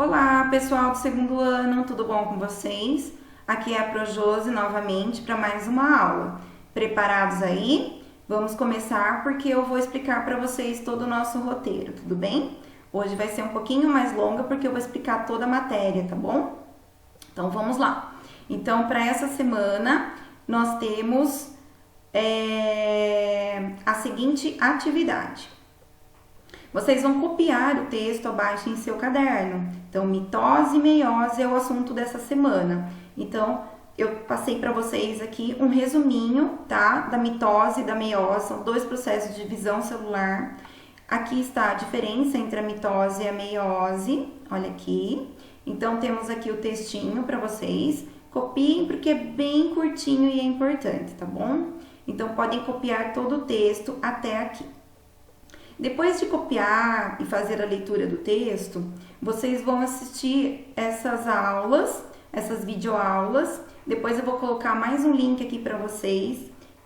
Olá, pessoal do segundo ano, tudo bom com vocês? Aqui é a Projose novamente para mais uma aula. Preparados aí? Vamos começar porque eu vou explicar para vocês todo o nosso roteiro, tudo bem? Hoje vai ser um pouquinho mais longa porque eu vou explicar toda a matéria, tá bom? Então vamos lá. Então, para essa semana, nós temos a seguinte atividade. Vocês vão copiar o texto abaixo em seu caderno. Então, mitose e meiose é o assunto dessa semana. Então, eu passei para vocês aqui um resuminho, tá? Da mitose e da meiose, são dois processos de divisão celular. Aqui está a diferença entre a mitose e a meiose, olha aqui. Então, temos aqui o textinho para vocês. Copiem porque é bem curtinho e é importante, tá bom? Então, podem copiar todo o texto até aqui. Depois de copiar e fazer a leitura do texto, vocês vão assistir essas aulas, essas videoaulas. Depois eu vou colocar mais um link aqui para vocês,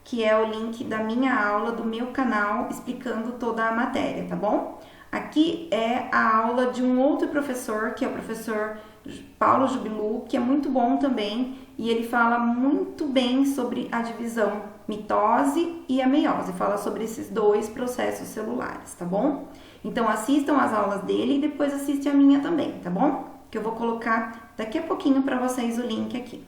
que é o link da minha aula, do meu canal, explicando toda a matéria, tá bom? Aqui é a aula de um outro professor, que é o professor Paulo Jubilu, que é muito bom também, e ele fala muito bem sobre a divisão mitose e a meiose, fala sobre esses dois processos celulares, tá bom? Então assistam as aulas dele e depois assiste a minha também, tá bom? Que eu vou colocar daqui a pouquinho para vocês o link aqui.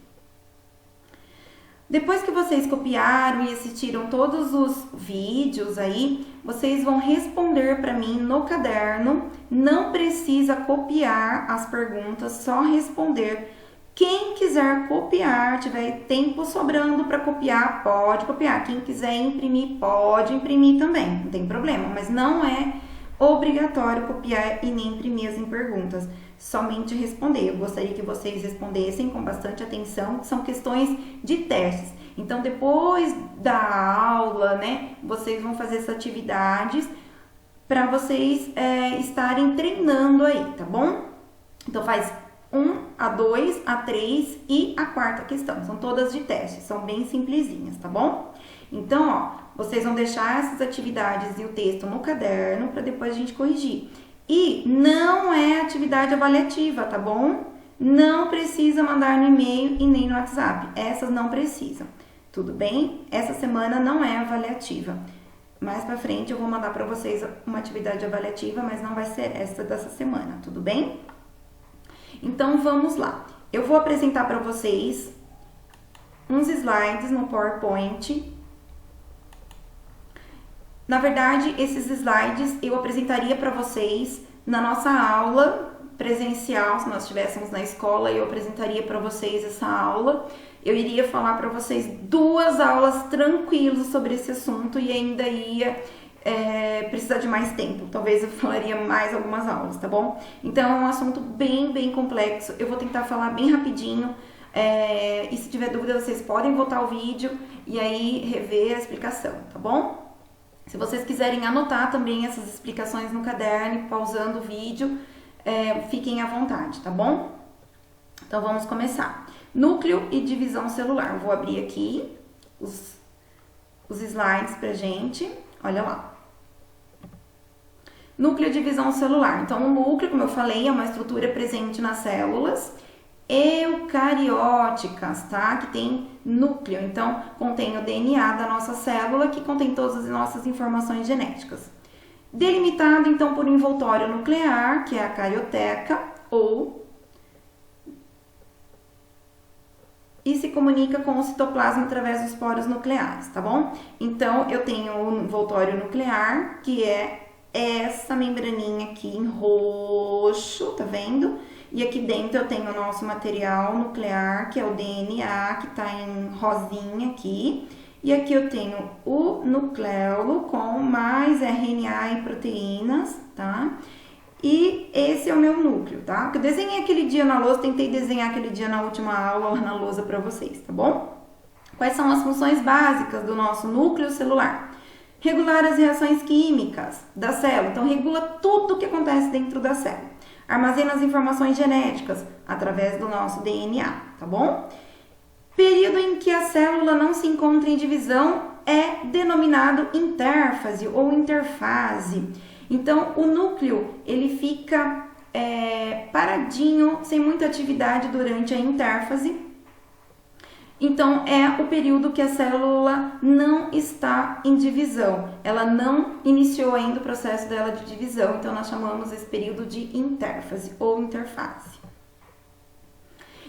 Depois que vocês copiaram e assistiram todos os vídeos aí, vocês vão responder para mim no caderno. Não precisa copiar as perguntas, só responder. Quem quiser copiar, tiver tempo sobrando para copiar, pode copiar. Quem quiser imprimir, pode imprimir também, não tem problema. Mas não é obrigatório copiar e nem imprimir as perguntas, somente responder. Eu gostaria que vocês respondessem com bastante atenção, que são questões de testes. Então, depois da aula, né, vocês vão fazer essas atividades para vocês estarem treinando aí, tá bom? Então, faz 1, a 2, a 3 e a quarta questão. São todas de teste, são bem simplesinhas, tá bom? Então, ó, vocês vão deixar essas atividades e o texto no caderno para depois a gente corrigir. E não é atividade avaliativa, tá bom? Não precisa mandar no e-mail e nem no WhatsApp. Essas não precisam, tudo bem? Essa semana não é avaliativa. Mais pra frente eu vou mandar para vocês uma atividade avaliativa, mas não vai ser essa dessa semana, tudo bem? Então, vamos lá. Eu vou apresentar para vocês uns slides no PowerPoint. Na verdade, esses slides eu apresentaria para vocês na nossa aula presencial, se nós estivéssemos na escola, eu apresentaria para vocês essa aula. Eu iria falar para vocês 2 aulas tranquilas sobre esse assunto e ainda ia precisar de mais tempo. Talvez eu falaria mais algumas aulas, tá bom? Então, é um assunto bem complexo. Eu vou tentar falar bem rapidinho. E se tiver dúvida, vocês podem voltar o vídeo e aí rever a explicação, tá bom? Se vocês quiserem anotar também essas explicações no caderno, pausando o vídeo, fiquem à vontade, tá bom? Então, vamos começar. Núcleo e divisão celular. Eu vou abrir aqui os slides pra gente. Olha lá. Núcleo e divisão celular. Então, o núcleo, como eu falei, é uma estrutura presente nas células eucarióticas, tá? Que tem núcleo. Então, contém o DNA da nossa célula, que contém todas as nossas informações genéticas. Delimitado, então, por envoltório nuclear, que é a carioteca, e se comunica com o citoplasma através dos poros nucleares, tá bom? Então, eu tenho o envoltório nuclear, que é essa membraninha aqui em roxo, tá vendo? E aqui dentro eu tenho o nosso material nuclear, que é o DNA, que tá em rosinha aqui. E aqui eu tenho o nucleolo com mais RNA e proteínas, tá? E esse é o meu núcleo, tá? Eu desenhei aquele dia na lousa, tentei desenhar aquele dia na última aula lá na lousa pra vocês, tá bom? Quais são as funções básicas do nosso núcleo celular? Regular as reações químicas da célula, então regula tudo o que acontece dentro da célula. Armazena as informações genéticas através do nosso DNA, tá bom? Período em que a célula não se encontra em divisão é denominado intérfase ou interfase. Então, o núcleo, ele fica paradinho, sem muita atividade durante a intérfase. Então, é o período que a célula não está em divisão, ela não iniciou ainda o processo dela de divisão, então nós chamamos esse período de intérfase ou interfase.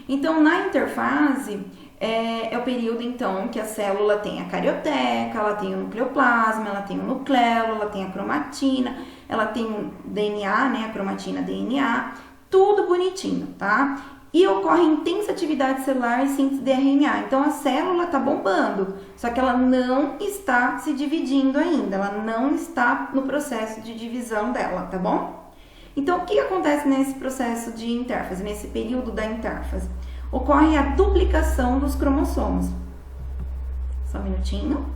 Então, na interfase, é o período, então, que a célula tem a carioteca, ela tem o nucleoplasma, ela tem o nucleolo, ela tem a cromatina, ela tem o DNA, né, a cromatina DNA, tudo bonitinho, tá? E ocorre intensa atividade celular e síntese de RNA. Então, a célula está bombando, só que ela não está se dividindo ainda, ela não está no processo de divisão dela, tá bom? Então, o que acontece nesse processo de intérfase, nesse período da intérfase? Ocorre a duplicação dos cromossomos. Só um minutinho.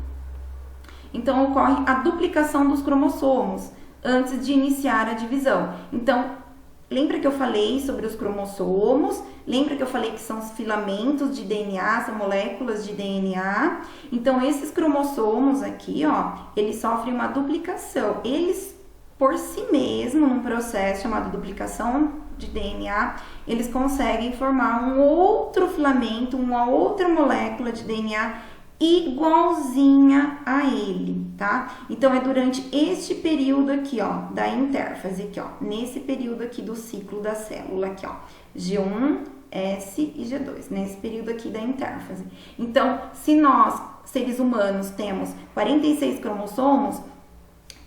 Então, ocorre a duplicação dos cromossomos antes de iniciar a divisão. Então, lembra que eu falei sobre os cromossomos? Lembra que eu falei que são os filamentos de DNA, são moléculas de DNA? Então, esses cromossomos aqui, ó, eles sofrem uma duplicação. Eles, por si mesmos, num processo chamado duplicação de DNA, eles conseguem formar um outro filamento, uma outra molécula de DNA igualzinha a ele, tá? Então, é durante este período aqui, ó, da intérfase, aqui, ó, nesse período aqui do ciclo da célula, aqui, ó, G1, S e G2, nesse período aqui da intérfase. Então, se nós, seres humanos, temos 46 cromossomos,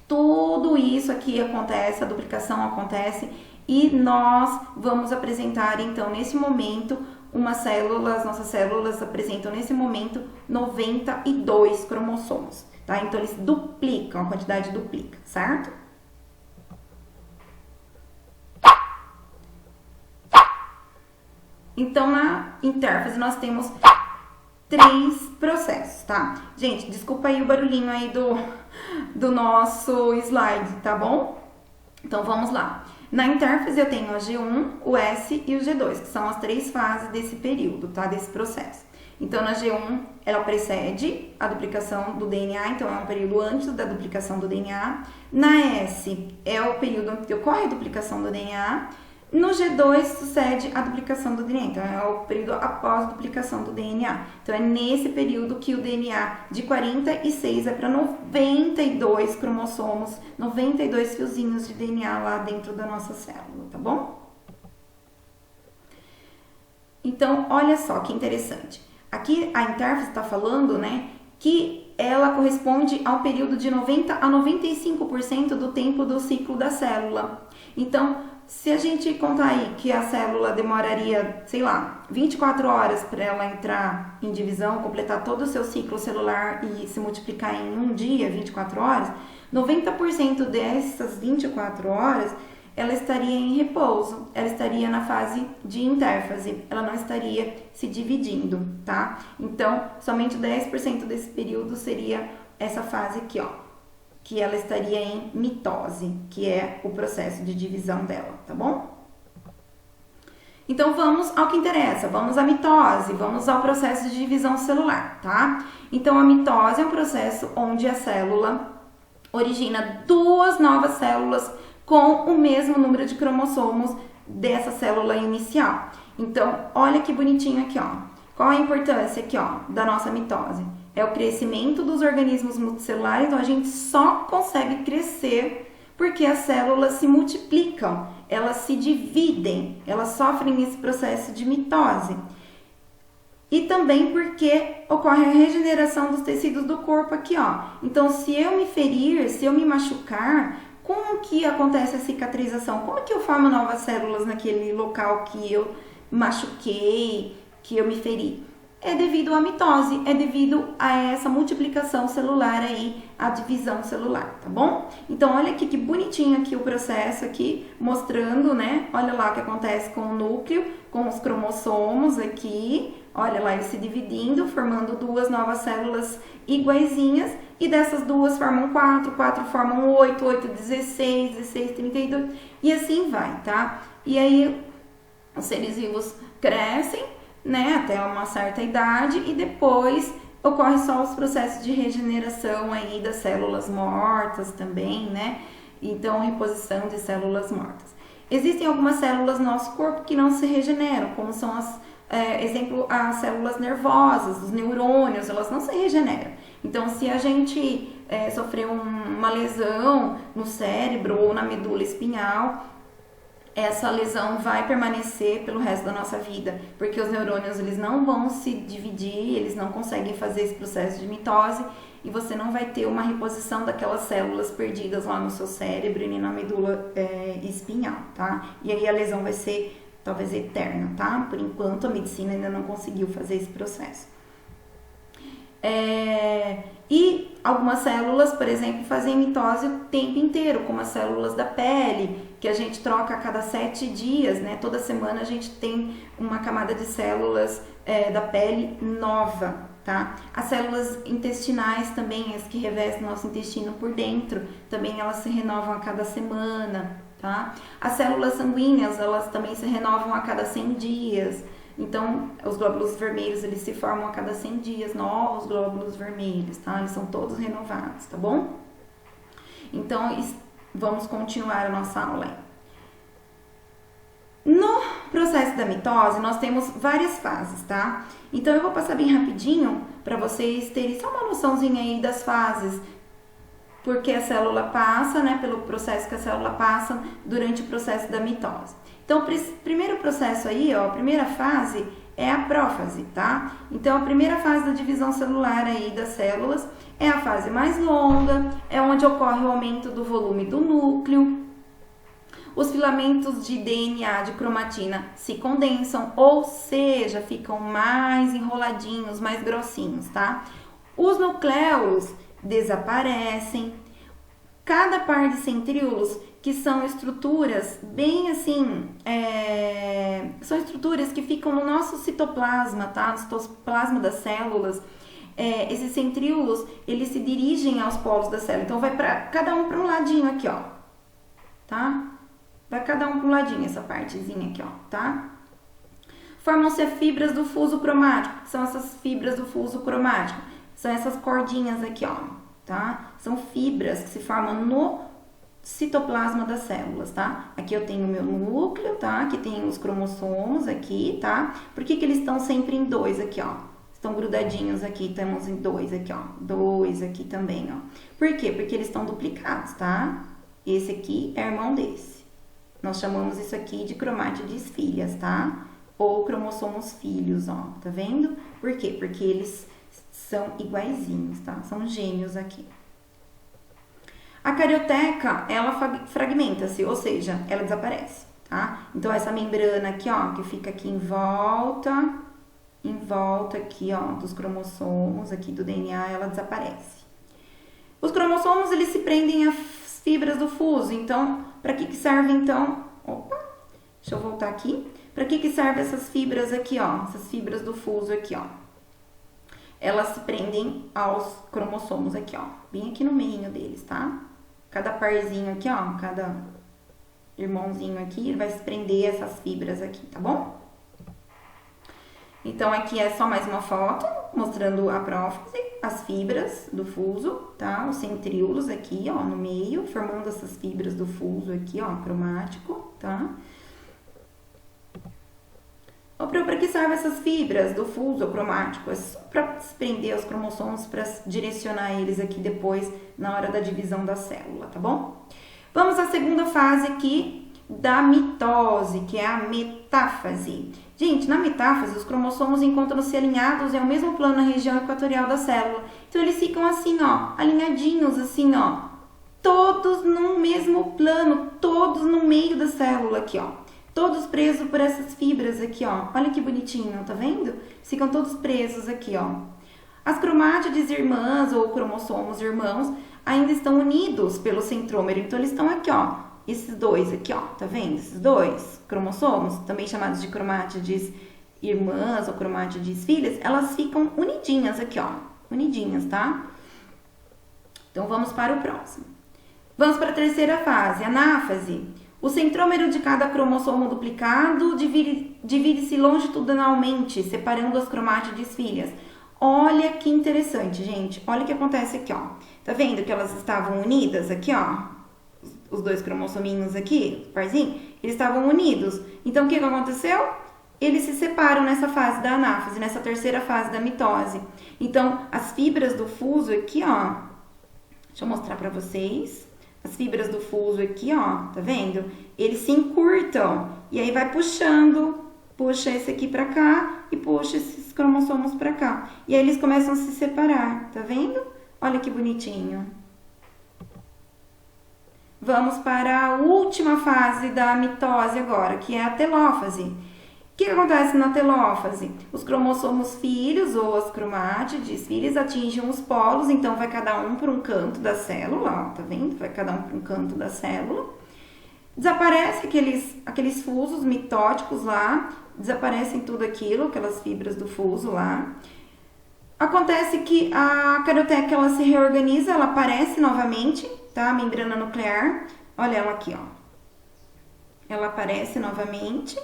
tudo isso aqui acontece, a duplicação acontece, e nós vamos apresentar, então, nesse momento, as nossas células apresentam nesse momento 92 cromossomos, tá? Então, eles duplicam, a quantidade duplica, certo? Então, na intérfase, nós temos 3 processos, tá? Gente, desculpa aí o barulhinho aí do nosso slide, tá bom? Então, vamos lá. Na intérfase, eu tenho a G1, o S e o G2, que são as 3 fases desse período, tá? Desse processo. Então, na G1, ela precede a duplicação do DNA, então é um período antes da duplicação do DNA. Na S, é o período que ocorre a duplicação do DNA. No G2, sucede a duplicação do DNA, então é o período após a duplicação do DNA. Então, é nesse período que o DNA de 46 vai para 92 cromossomos, 92 fiozinhos de DNA lá dentro da nossa célula, tá bom? Então, olha só que interessante. Aqui a intérfase está falando, né, que ela corresponde ao período de 90 a 95% do tempo do ciclo da célula. Então, se a gente contar aí que a célula demoraria, sei lá, 24 horas para ela entrar em divisão, completar todo o seu ciclo celular e se multiplicar em um dia, 24 horas, 90% dessas 24 horas, ela estaria em repouso, ela estaria na fase de intérfase, ela não estaria se dividindo, tá? Então, somente 10% desse período seria essa fase aqui, ó, que ela estaria em mitose, que é o processo de divisão dela, tá bom? Então, vamos ao que interessa, vamos à mitose, vamos ao processo de divisão celular, tá? Então, a mitose é um processo onde a célula origina 2 novas células com o mesmo número de cromossomos dessa célula inicial. Então, olha que bonitinho aqui, ó. Qual a importância aqui, ó, da nossa mitose? É o crescimento dos organismos multicelulares, então a gente só consegue crescer porque as células se multiplicam, elas se dividem, elas sofrem esse processo de mitose. E também porque ocorre a regeneração dos tecidos do corpo aqui, ó. Então, se eu me ferir, se eu me machucar, como que acontece a cicatrização? Como que eu formo novas células naquele local que eu machuquei, que eu me feri? É devido à mitose, é devido a essa multiplicação celular aí, a divisão celular, tá bom? Então, olha aqui que bonitinho aqui o processo aqui, mostrando, né? Olha lá o que acontece com o núcleo, com os cromossomos aqui. Olha lá, eles se dividindo, formando 2 novas células iguaizinhas. E dessas 2 formam 4, 4 formam 8, 8, 16, 16, 32. E assim vai, tá? E aí, os seres vivos crescem, né, até uma certa idade, e depois ocorre só os processos de regeneração aí das células mortas também, né? Então, reposição de células mortas. Existem algumas células no nosso corpo que não se regeneram, como são exemplo, as células nervosas, os neurônios, elas não se regeneram. Então, se a gente sofreu uma lesão no cérebro ou na medula espinhal, essa lesão vai permanecer pelo resto da nossa vida, porque os neurônios eles não vão se dividir, eles não conseguem fazer esse processo de mitose e você não vai ter uma reposição daquelas células perdidas lá no seu cérebro e nem na medula espinhal, tá? E aí a lesão vai ser talvez eterna, tá? Por enquanto a medicina ainda não conseguiu fazer esse processo. E algumas células, por exemplo, fazem mitose o tempo inteiro, como as células da pele, que a gente troca a cada 7 dias, né? Toda semana a gente tem uma camada de células da pele nova, tá? As células intestinais também, as que revestem nosso intestino por dentro, também elas se renovam a cada semana, tá? As células sanguíneas, elas também se renovam a cada 100 dias. Então, os glóbulos vermelhos, eles se formam a cada 100 dias, novos glóbulos vermelhos, tá? Eles são todos renovados, tá bom? Então, vamos continuar a nossa aula aí. No processo da mitose, nós temos várias fases, tá? Então, eu vou passar bem rapidinho para vocês terem só uma noçãozinha aí das fases, porque a célula passa, né, pelo processo que a célula passa durante o processo da mitose. Então, o primeiro processo aí, ó, a primeira fase é a prófase, tá? Então, a primeira fase da divisão celular aí das células é a fase mais longa, é onde ocorre o aumento do volume do núcleo. Os filamentos de DNA de cromatina se condensam, ou seja, ficam mais enroladinhos, mais grossinhos, tá? Os nucléolos desaparecem. Cada par de centríolos, que são estruturas bem assim, são estruturas que ficam no nosso citoplasma, tá? No citoplasma das células. Esses centríolos, eles se dirigem aos polos da célula. Então, vai para cada um para um ladinho aqui, ó, tá? Vai cada um para um ladinho, essa partezinha aqui, ó, tá? Formam-se as fibras do fuso cromático, que são essas fibras do fuso cromático. São essas cordinhas aqui, ó, tá? São fibras que se formam no citoplasma das células, tá? Aqui eu tenho o meu núcleo, tá? Aqui tem os cromossomos aqui, tá? Por que eles estão sempre em 2 aqui, ó? Estão grudadinhos aqui, temos em 2 aqui, ó. 2 aqui também, ó. Por quê? Porque eles estão duplicados, tá? Esse aqui é irmão desse. Nós chamamos isso aqui de cromátides filhas, tá? Ou cromossomos filhos, ó. Tá vendo? Por quê? Porque eles são iguaizinhos, tá? São gêmeos aqui. A carioteca, ela fragmenta-se, ou seja, ela desaparece, tá? Então, essa membrana aqui, ó, que fica aqui em volta aqui, ó, dos cromossomos, aqui do DNA, ela desaparece. Os cromossomos, eles se prendem às fibras do fuso, então, para que serve, então? Opa, deixa eu voltar aqui. Para que serve essas fibras aqui, ó, essas fibras do fuso aqui, ó? Elas se prendem aos cromossomos aqui, ó, bem aqui no meio deles, tá? Cada parzinho aqui, ó, cada irmãozinho aqui, ele vai se prender a essas fibras aqui, tá bom? Então, aqui é só mais uma foto mostrando a prófase, as fibras do fuso, tá? Os centríolos aqui, ó, no meio, formando essas fibras do fuso aqui, ó, cromático, tá? Para que servem essas fibras do fuso cromático? É só para se prender aos cromossomos, para direcionar eles aqui depois na hora da divisão da célula, tá bom? Vamos à segunda fase aqui da mitose, que é a metáfase. Gente, na metáfase, os cromossomos encontram-se alinhados em um mesmo plano na região equatorial da célula. Então, eles ficam assim, ó, alinhadinhos, assim, ó, todos no mesmo plano, todos no meio da célula aqui, ó. Todos presos por essas fibras aqui, ó. Olha que bonitinho, tá vendo? Ficam todos presos aqui, ó. As cromátides irmãs ou cromossomos irmãos ainda estão unidos pelo centrômero. Então, eles estão aqui, ó. Esses dois aqui, ó. Tá vendo? Esses dois cromossomos, também chamados de cromátides irmãs ou cromátides filhas, elas ficam unidinhas aqui, ó. Unidinhas, tá? Então, vamos para o próximo. Vamos para a terceira fase, a anáfase. O centrômero de cada cromossomo duplicado divide-se longitudinalmente, separando as cromátides filhas. Olha que interessante, gente. Olha o que acontece aqui, ó. Tá vendo que elas estavam unidas aqui, ó? Os dois cromossominhos aqui, parzinho, Eles estavam unidos. Então, o que aconteceu? Eles se separam nessa fase da anáfase, nessa terceira fase da mitose. Então, as fibras do fuso aqui, ó, deixa eu mostrar pra vocês. As fibras do fuso aqui, ó, tá vendo? Eles se encurtam e aí vai puxando, puxa esse aqui pra cá e puxa esses cromossomos pra cá. E aí eles começam a se separar, tá vendo? Olha que bonitinho. Vamos para a última fase da mitose agora, que é a telófase. O que acontece na telófase? Os cromossomos filhos ou as cromátides filhas atingem os polos, então vai cada um para um canto da célula, ó, tá vendo? Vai cada um para um canto da célula. Desaparece aqueles fusos mitóticos lá, desaparecem tudo aquilo, aquelas fibras do fuso lá. Acontece que a carioteca ela se reorganiza, ela aparece novamente, tá? A membrana nuclear, olha ela aqui, ó. Ela aparece novamente,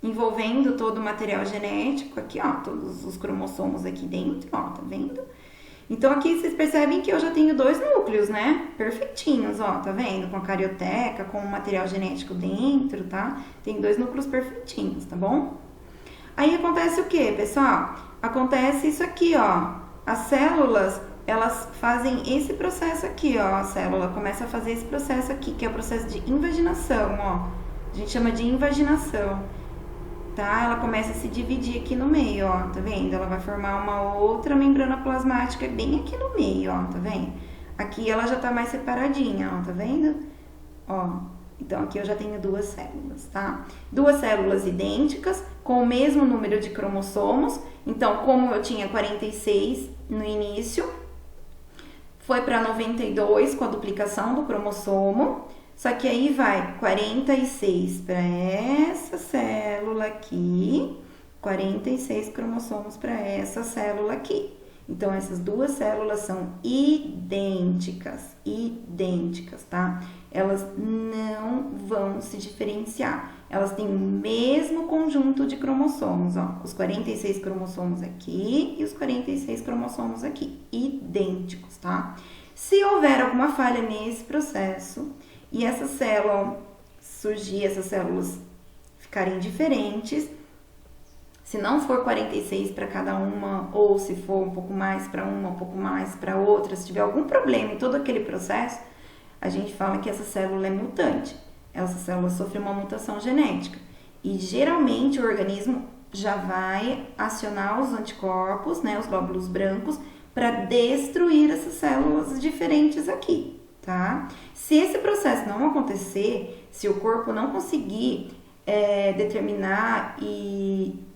envolvendo todo o material genético aqui, ó, todos os cromossomos aqui dentro, ó, tá vendo? Então aqui vocês percebem que eu já tenho 2 núcleos, né? Perfeitinhos, ó, tá vendo? Com a carioteca, com o material genético dentro, tá? Tem 2 núcleos perfeitinhos, tá bom? Aí acontece o que, pessoal? Acontece isso aqui, ó. As células, elas fazem esse processo aqui, ó. A célula começa a fazer esse processo aqui, que é o processo de invaginação, ó. A gente chama de invaginação, tá? Ela começa a se dividir aqui no meio, ó. Tá vendo? Ela vai formar uma outra membrana plasmática bem aqui no meio, ó. Tá vendo? Aqui ela já tá mais separadinha, ó. Tá vendo? Ó. Então, aqui eu já tenho 2 células, tá? 2 células idênticas, com o mesmo número de cromossomos. Então, como eu tinha 46 no início, foi para 92 com a duplicação do cromossomo. Só que aí vai 46 para essa célula aqui, 46 cromossomos para essa célula aqui. Então, essas 2 células são idênticas, tá? Elas não vão se diferenciar. Elas têm o mesmo conjunto de cromossomos, ó. Os 46 cromossomos aqui e os 46 cromossomos aqui, idênticos, tá? Se houver alguma falha nesse processo e essa célula surgir, essas células ficarem diferentes, se não for 46 para cada uma, ou se for um pouco mais para uma, um pouco mais para outra, se tiver algum problema em todo aquele processo, a gente fala que essa célula é mutante. Essa célula sofre uma mutação genética. E geralmente o organismo já vai acionar os anticorpos, né, os glóbulos brancos, para destruir essas células diferentes aqui, tá? Se esse processo não acontecer, se o corpo não conseguir determinar e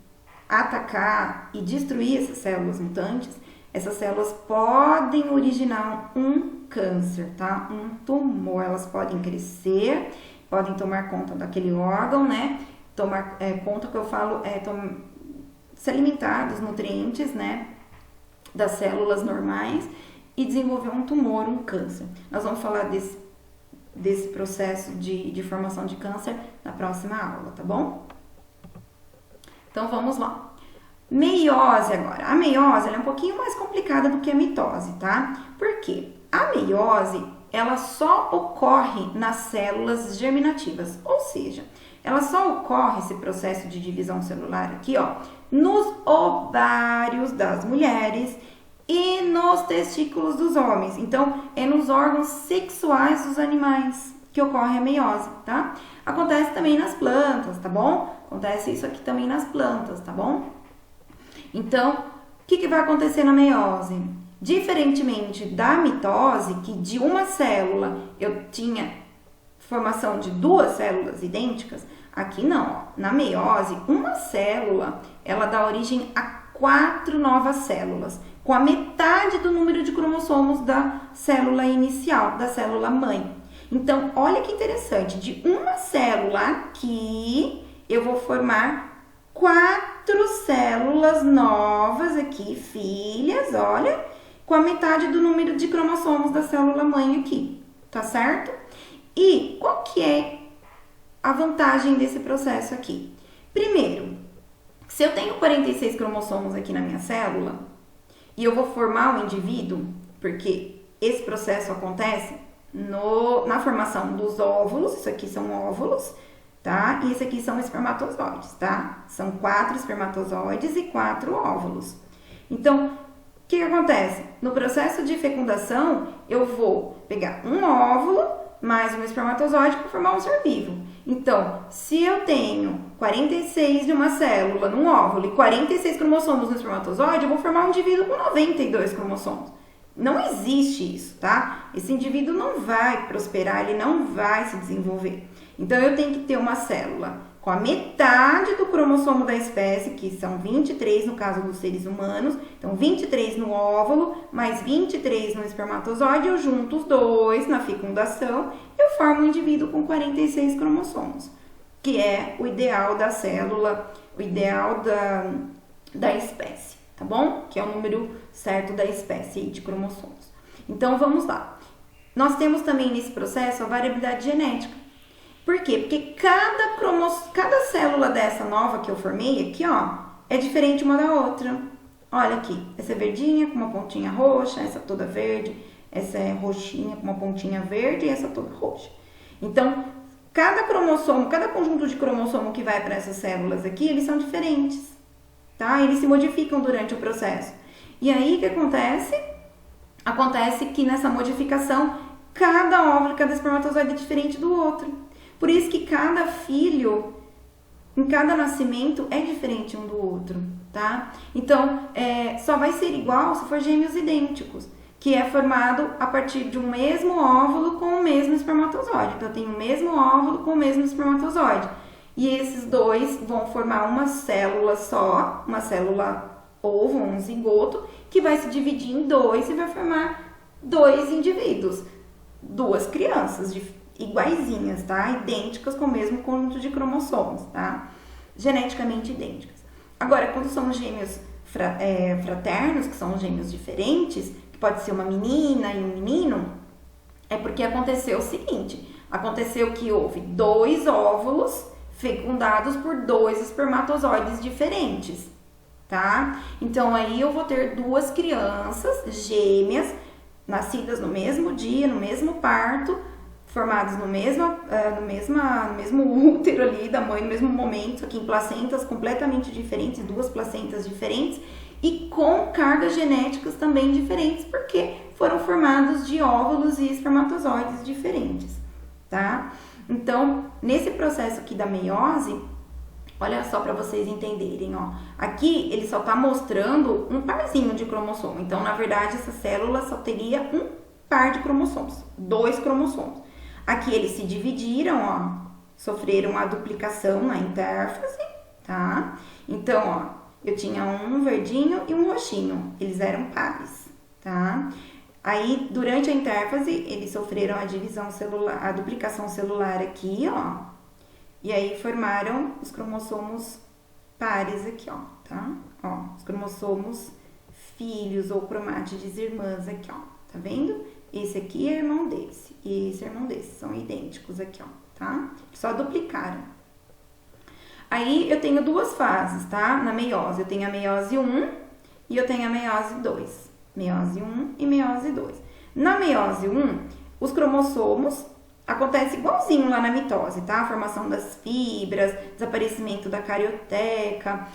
atacar e destruir essas células mutantes, essas células podem originar um câncer, tá? Um tumor. Elas podem crescer, podem tomar conta daquele órgão, né? Tomar conta, que eu falo, se alimentar dos nutrientes, né? Das células normais e desenvolver um tumor, um câncer. Nós vamos falar desse processo de formação de câncer na próxima aula, tá bom? Então, vamos lá. Meiose agora. A meiose ela é um pouquinho mais complicada do que a mitose, tá? Por quê? A meiose, ela só ocorre nas células germinativas, ou seja, ela só ocorre, esse processo de divisão celular aqui, ó, nos ovários das mulheres e nos testículos dos homens. Então, é nos órgãos sexuais dos animais que ocorre a meiose, tá? Acontece também nas plantas, tá bom? Acontece isso aqui também nas plantas, tá bom? Então, o que vai acontecer na meiose? Diferentemente da mitose, que de uma célula eu tinha formação de 2 células idênticas, aqui não, ó. Na meiose, uma célula, ela dá origem a 4 novas células, com a metade do número de cromossomos da célula inicial, da célula mãe. Então, olha que interessante, de uma célula aqui, eu vou formar 4 células novas aqui, filhas, olha, com a metade do número de cromossomos da célula mãe aqui, tá certo? E qual que é a vantagem desse processo aqui? Primeiro, se eu tenho 46 cromossomos aqui na minha célula e eu vou formar um indivíduo, porque esse processo acontece na formação dos óvulos, isso aqui são óvulos, tá? E esse aqui são espermatozoides, tá? São 4 espermatozoides e 4 óvulos. Então, o que acontece? No processo de fecundação, eu vou pegar um óvulo mais um espermatozoide para formar um ser vivo. Então, se eu tenho 46 de uma célula num óvulo e 46 cromossomos no espermatozoide, eu vou formar um indivíduo com 92 cromossomos. Não existe isso, tá? Esse indivíduo não vai prosperar, ele não vai se desenvolver. Então, eu tenho que ter uma célula com a metade do cromossomo da espécie, que são 23 no caso dos seres humanos. Então, 23 no óvulo, mais 23 no espermatozoide, eu junto os dois na fecundação, eu formo um indivíduo com 46 cromossomos, que é o ideal da célula, o ideal da espécie, tá bom? Que é o número certo da espécie de cromossomos. Então, vamos lá. Nós temos também nesse processo a variabilidade genética. Por quê? Porque cada célula dessa nova que eu formei aqui, ó, é diferente uma da outra. Olha aqui, essa é verdinha com uma pontinha roxa, essa toda verde, essa é roxinha com uma pontinha verde e essa toda roxa. Então, cada cromossomo, cada conjunto de cromossomo que vai para essas células aqui, eles são diferentes, tá? Eles se modificam durante o processo. E aí, o que acontece? Acontece que nessa modificação, cada óvulo, cada espermatozoide é diferente do outro. Por isso que cada filho, em cada nascimento, é diferente um do outro, tá? Então, só vai ser igual se for gêmeos idênticos, que é formado a partir de um mesmo óvulo com o mesmo espermatozoide. Então, tem o mesmo óvulo com o mesmo espermatozoide. E esses dois vão formar uma célula só, uma célula ovo, um zigoto, que vai se dividir em dois e vai formar dois indivíduos, duas crianças iguaizinhas, tá? Idênticas com o mesmo conjunto de cromossomos, tá? Geneticamente idênticas. Agora, quando são gêmeos fraternos, que são gêmeos diferentes, que pode ser uma menina e um menino, é porque aconteceu o seguinte: aconteceu que houve 2 óvulos fecundados por 2 espermatozoides diferentes, tá? Então, aí eu vou ter 2 crianças gêmeas, nascidas no mesmo dia, no mesmo parto, formados no mesmo útero ali da mãe, no mesmo momento, só que em placentas completamente diferentes, 2 placentas diferentes e com cargas genéticas também diferentes, porque foram formados de óvulos e espermatozoides diferentes, tá? Então, nesse processo aqui da meiose, olha só para vocês entenderem, ó. Aqui ele só tá mostrando um parzinho de cromossomo. Então, na verdade, essa célula só teria um par de cromossomos, 2 cromossomos. Aqui eles se dividiram, ó, sofreram a duplicação na intérfase, tá? Então, ó, eu tinha um verdinho e um roxinho, eles eram pares, tá? Aí, durante a intérfase, eles sofreram a divisão celular, a duplicação celular aqui, ó, e aí formaram os cromossomos pares aqui, ó, tá? Ó, os cromossomos filhos ou cromátides irmãs aqui, ó, tá vendo? Esse aqui é irmão desse e esse é irmão desse, são idênticos aqui, ó, tá? Só duplicaram. Aí eu tenho 2 fases, tá? Na meiose, eu tenho a meiose 1 e eu tenho a meiose 2. Meiose 1 e meiose 2. Na meiose 1, os cromossomos acontece igualzinho lá na mitose, tá? A formação das fibras, desaparecimento da carioteca,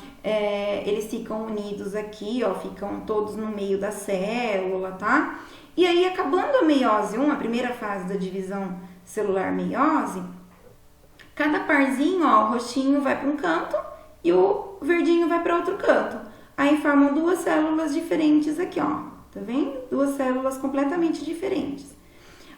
eles ficam unidos aqui, ó, ficam todos no meio da célula, tá? E aí, acabando a meiose 1, a primeira fase da divisão celular meiose, cada parzinho, ó, o roxinho vai para um canto e o verdinho vai para outro canto. Aí formam 2 células diferentes aqui, ó, tá vendo? 2 células completamente diferentes.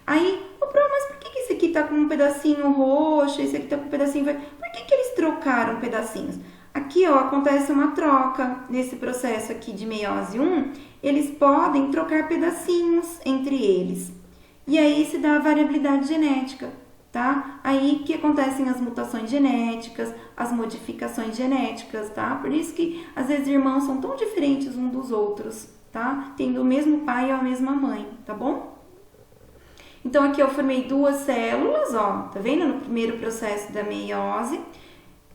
Aí, mas por que esse aqui tá com um pedacinho roxo, esse aqui tá com um pedacinho verde? Por que eles trocaram pedacinhos? Aqui, ó, acontece uma troca nesse processo aqui de meiose 1, eles podem trocar pedacinhos entre eles. E aí se dá a variabilidade genética, tá? Aí que acontecem as mutações genéticas, as modificações genéticas, tá? Por isso que às vezes irmãos são tão diferentes uns dos outros, tá? Tendo o mesmo pai ou a mesma mãe, tá bom? Então aqui eu formei 2 células, ó, tá vendo? No primeiro processo da meiose,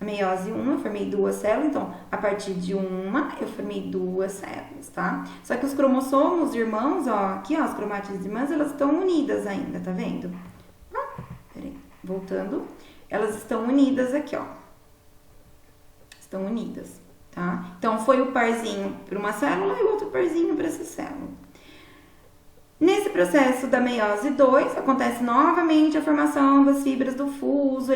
a meiose 1, eu formei 2 células, então, a partir de uma, eu formei 2 células, tá? Só que os cromossomos irmãos, ó, aqui, ó, as cromátides irmãs, elas estão unidas ainda, tá vendo? Peraí, voltando. elas estão unidas aqui, ó. Estão unidas, tá? Então, foi o parzinho para uma célula e o outro parzinho para essa célula. Nesse processo da meiose 2, acontece novamente a formação das fibras do fuso,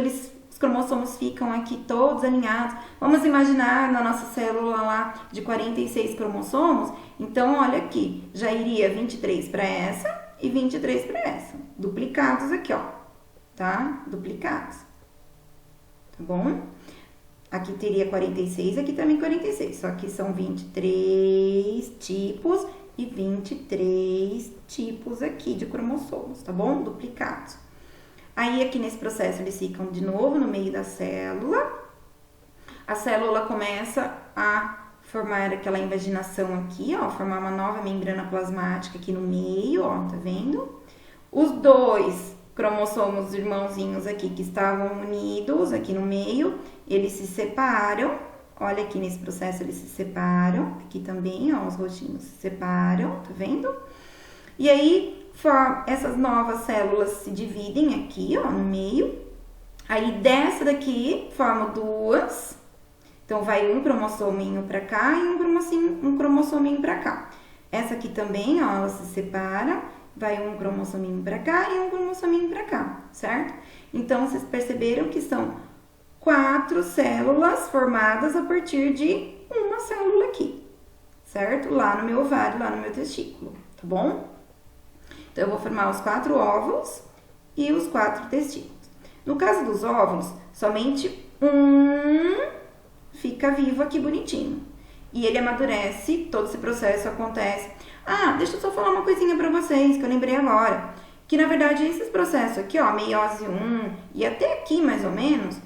os cromossomos ficam aqui todos alinhados. Vamos imaginar na nossa célula lá de 46 cromossomos, então olha aqui, já iria 23 para essa e 23 para essa, duplicados aqui, ó, tá? Duplicados, tá bom? Aqui teria 46, aqui também 46, só que são 23 tipos e 23 tipos aqui de cromossomos, tá bom? Duplicados. Aí, aqui nesse processo, eles ficam de novo no meio da célula. A célula começa a formar aquela invaginação aqui, ó, formar uma nova membrana plasmática aqui no meio, ó, tá vendo? Os dois cromossomos irmãozinhos aqui que estavam unidos aqui no meio, eles se separam. Olha aqui nesse processo, eles se separam. Aqui também, ó, os roxinhos se separam, tá vendo? E aí, essas novas células se dividem aqui, ó, no meio. Aí, dessa daqui, formam duas. Então, vai um cromossominho pra cá e um cromossominho pra cá. Essa aqui também, ó, ela se separa. Vai um cromossominho pra cá e um cromossominho pra cá, certo? Então, vocês perceberam que são 4 células formadas a partir de uma célula aqui, certo? Lá no meu ovário, lá no meu testículo, tá bom? Então, eu vou formar os 4 óvulos e os 4 testículos. No caso dos óvulos, somente um fica vivo aqui bonitinho. E ele amadurece, todo esse processo acontece. Ah, deixa eu só falar uma coisinha pra vocês, que eu lembrei agora. Que, na verdade, esses processos aqui, ó, meiose 1 e até aqui, mais ou menos,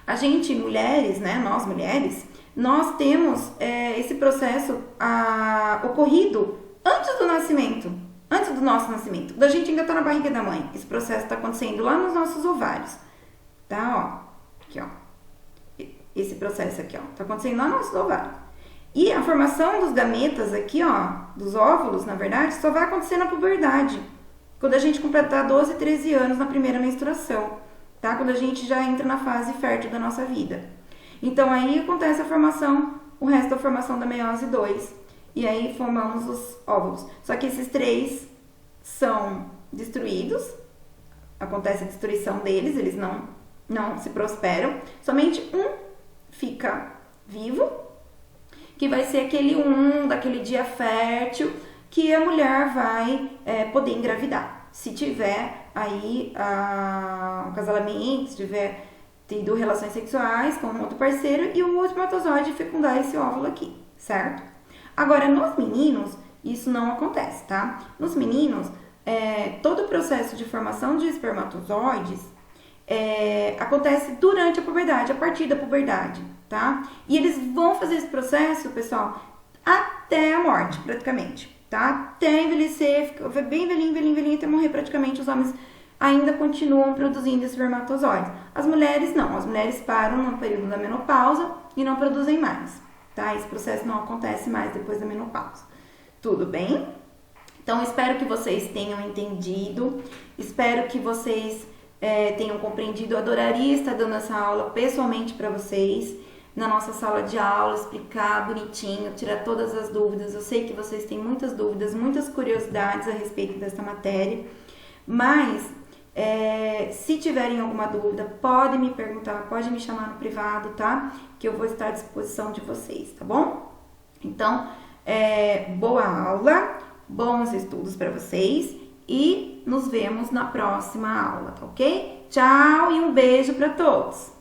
a gente, mulheres, né, nós mulheres, nós temos esse processo ocorrido antes do nascimento, antes do nosso nascimento. Quando a gente ainda tá na barriga da mãe, esse processo tá acontecendo lá nos nossos ovários, tá, ó, aqui, ó. Esse processo aqui, ó, tá acontecendo lá no nosso ovário. E a formação dos gametas aqui, ó, dos óvulos, na verdade, só vai acontecer na puberdade, quando a gente completar 12, 13 anos na primeira menstruação. Tá? Quando a gente já entra na fase fértil da nossa vida. Então, aí acontece a formação, o resto da formação da meiose 2. E aí formamos os óvulos. Só que esses 3 são destruídos. Acontece a destruição deles, eles não se prosperam. Somente um fica vivo, que vai ser aquele daquele dia fértil, que a mulher vai poder engravidar. Se tiver aí um casamento, se tiver tido relações sexuais com um outro parceiro e o espermatozoide fecundar esse óvulo aqui, certo? Agora, nos meninos, isso não acontece, tá? Nos meninos, todo o processo de formação de espermatozoides acontece durante a puberdade, a partir da puberdade, tá? E eles vão fazer esse processo, pessoal, até a morte, praticamente. Tá? Até envelhecer, fica bem velhinho, até morrer praticamente, os homens ainda continuam produzindo espermatozoides. As mulheres não, as mulheres param no período da menopausa e não produzem mais, tá? Esse processo não acontece mais depois da menopausa. Tudo bem? Então, espero que vocês tenham entendido, espero que vocês tenham compreendido. Eu adoraria estar dando essa aula pessoalmente para vocês, na nossa sala de aula, explicar bonitinho, tirar todas as dúvidas. Eu sei que vocês têm muitas dúvidas, muitas curiosidades a respeito dessa matéria, mas se tiverem alguma dúvida, podem me perguntar, podem me chamar no privado, tá? Que eu vou estar à disposição de vocês, tá bom? Então, boa aula, bons estudos para vocês e nos vemos na próxima aula, tá ok? Tchau e um beijo para todos!